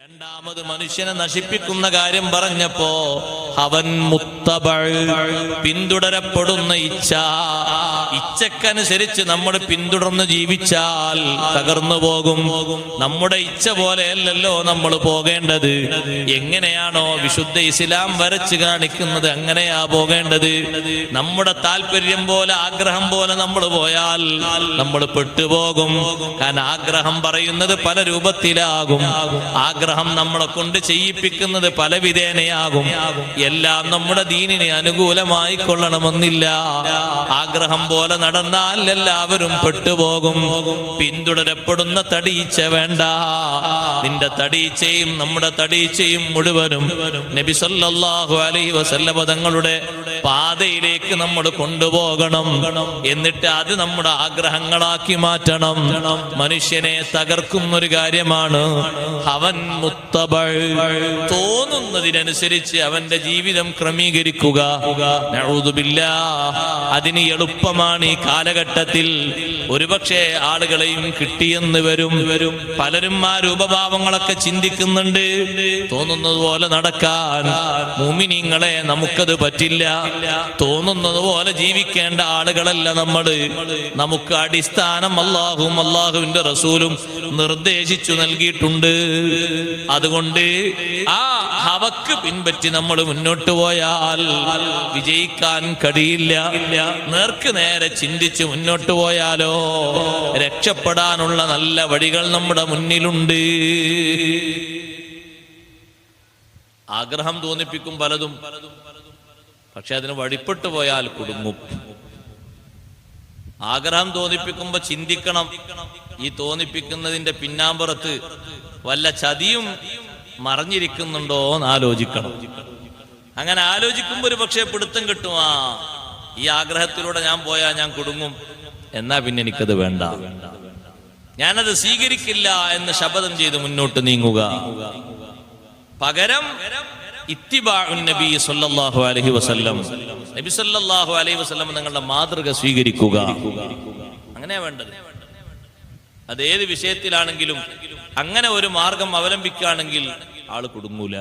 രണ്ടാമത് മനുഷ്യനെ നശിപ്പിക്കുന്ന കാര്യം പറഞ്ഞപ്പോ അവൻ പിന്തുടരപ്പെടുന്ന ഇച്ഛക്കനുസരിച്ച് നമ്മൾ പിന്തുടർന്ന് ജീവിച്ചാൽ തകർന്നു പോകും. നമ്മുടെ ഇച്ഛ പോലെയല്ലല്ലോ നമ്മൾ പോകേണ്ടത്. എങ്ങനെയാണോ വിശുദ്ധ ഇസ്ലാം വരച്ചു കാണിക്കുന്നത് അങ്ങനെയാ പോകേണ്ടത്. നമ്മുടെ താല്പര്യം പോലെ ആഗ്രഹം പോലെ നമ്മൾ പോയാൽ നമ്മൾ പെട്ടുപോകും. കാരണം ആഗ്രഹം പറയുന്നത് പല രൂപത്തിലാകും. ആഗ്രഹം നമ്മളെ കൊണ്ട് ചെയ്യിപ്പിക്കുന്നത് പല വിധേനയാകും. എല്ലാം നമ്മുടെ ദീനിന് അനുകൂലമായി കൊള്ളണമെന്നില്ല. ആഗ്രഹം പോലെ നടന്നാൽ എല്ലാവരും പെട്ടുപോകും. പിന്തുടരപ്പെടുന്ന തടീച്ച വേണ്ട. നിന്റെ തടീച്ചയും നമ്മുടെ തടീച്ചയും മുഴുവനും നബി സല്ലല്ലാഹു അലൈഹി വസല്ലം തങ്ങളുടെ പാതയിലേക്ക് നമ്മൾ കൊണ്ടുപോകണം. എന്നിട്ട് അത് നമ്മുടെ ആഗ്രഹങ്ങളാക്കി മാറ്റണം. മനുഷ്യനെ തകർക്കുന്ന ഒരു കാര്യമാണ് അവൻ തോന്നുന്നതിനനുസരിച്ച് അവന്റെ ജീവിതം ക്രമീകരിക്കുക. അതിന് എളുപ്പമാണ് ഈ കാലഘട്ടത്തിൽ. ഒരുപക്ഷെ ആളുകളെയും കിട്ടിയെന്ന് വരും. പലരും ആ രൂപഭാവങ്ങളൊക്കെ ചിന്തിക്കുന്നുണ്ട്. തോന്നുന്നത് പോലെ നടക്കാൻ മുഅ്മിനീങ്ങളെ നമുക്കത് പറ്റില്ല. തോന്നുന്നത് പോലെ ജീവിക്കേണ്ട ആളുകളല്ല നമ്മള്. നമുക്ക് അടിസ്ഥാനം അല്ലാഹുവും അല്ലാഹുവിന്റെ റസൂലും നിർദ്ദേശിച്ചു നൽകിയിട്ടുണ്ട്. അതുകൊണ്ട് ആ ഹവക്ക് പിൻപറ്റി നമ്മൾ മുന്നോട്ട് പോയാൽ വിജയിക്കാൻ കഴിയില്ല. നേർക്ക് നേരെ ചിന്തിച്ച് മുന്നോട്ട് പോയാലോ രക്ഷപ്പെടാനുള്ള നല്ല വഴികൾ നമ്മുടെ മുന്നിലുണ്ട്. ആഗ്രഹം തോന്നിപ്പിക്കും പലതും. പക്ഷെ അതിന് വഴിപ്പെട്ടു പോയാൽ കുടുങ്ങും. ആഗ്രഹം തോന്നിപ്പിക്കുമ്പോ ചിന്തിക്കണം, ഈ തോന്നിപ്പിക്കുന്നതിന്റെ പിന്നാമ്പുറത്ത് വല്ല ചതിയും മറഞ്ഞിരിക്കുന്നുണ്ടോ എന്ന് ആലോചിക്കണം. അങ്ങനെ ആലോചിക്കുമ്പോ ഒരു പക്ഷേ പിടുത്തം കിട്ടും. ഈ ആഗ്രഹത്തിലൂടെ ഞാൻ പോയാൽ ഞാൻ കുടുങ്ങും, എന്നാ പിന്നെ എനിക്കത് വേണ്ട, ഞാനത് സ്വീകരിക്കില്ല എന്ന് ശപഥം ചെയ്ത് മുന്നോട്ട് നീങ്ങുക. പകരം ഇത്തിബാഉൻ നബി സല്ലല്ലാഹു അലൈഹി വസല്ലം, നബി സല്ലല്ലാഹു അലൈഹി വസല്ലം നിങ്ങളുടെ മാതൃക സ്വീകരിക്കുക. അങ്ങനെയാ വേണ്ടത്. അതേത് വിഷയത്തിലാണെങ്കിലും അങ്ങനെ ഒരു മാർഗം അവലംബിക്കുകയാണെങ്കിൽ ആള് കുടുങ്ങൂല.